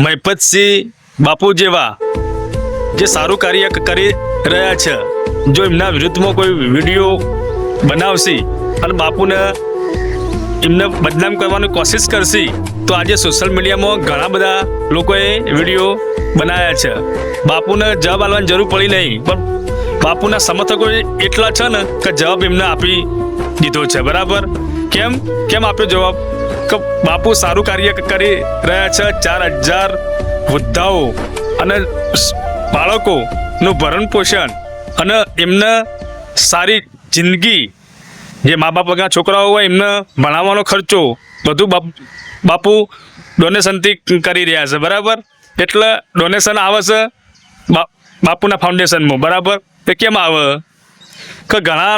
મહિપતસિંહ બાપુ જેવા જે સારું કાર્ય કરી રહ્યા છે, જો એમના વિરુદ્ધમાં કોઈ વિડીયો બનાવશે અને બાપુને એમને બદનામ કરવાની કોશિશ કરશે તો આજે સોશિયલ મીડિયામાં ઘણા બધા લોકોએ વિડીયો બનાવ્યા છે. બાપુને જવાબ આપવાની જરૂર પડી નહીં, પણ બાપુના સમર્થકો એટલા છે ને કે જવાબ એમને આપી દીધો છે. બરાબર. કેમ આપ્યો જવાબ? કે બાપુ સારું કાર્ય કરી રહ્યા છે. 4000 વૃદ્ધાઓ અને બાળકોનું ભરણ પોષણ અને એમને સારી જિંદગી, જે મા બાપ વગરના છોકરાઓ હોય એમને ભણાવવાનો ખર્ચો બધું બાપુ ડોનેશનથી કરી રહ્યા છે. બરાબર. એટલે ડોનેશન આવે છે બાપુના ફાઉન્ડેશનમાં. બરાબર. એ કેમ આવે? કે ઘણા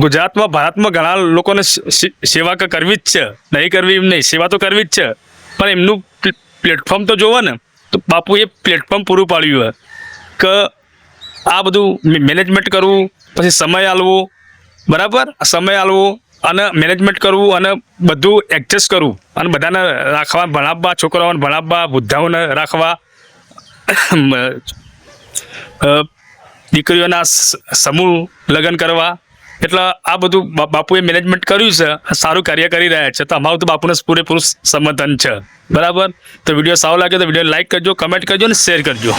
ગુજરાતમાં, ભારતમાં ઘણા લોકોને સેવા કરવી જ છે, નહીં કરવી એમ નહીં, સેવા તો કરવી જ છે, પણ એમનું પ્લેટફોર્મ તો જોવો ને. તો બાપુએ પ્લેટફોર્મ પૂરું પાડ્યું હોય કે આ બધું મેનેજમેન્ટ કરવું, પછી સમય આલવો. બરાબર. સમય આલવો અને મેનેજમેન્ટ કરવું અને બધું એડજસ્ટ કરવું અને બધાને રાખવા, ભણાવવા, છોકરાઓને ભણાવવા, વૃદ્ધાઓને રાખવા, દીકરીઓના સમૂહ લગ્ન કરવા. એટલે આ બધું બાપુએ મેનેજમેન્ટ કર્યું છે, સારું કાર્ય કરી રહ્યા છે. તો અમારું તો બાપુને પૂરેપૂરું સમર્થન છે. બરાબર. તો વિડીયો સારો લાગે તો વિડીયો લાઈક કરજો, કમેન્ટ કરજો અને શેર કરજો.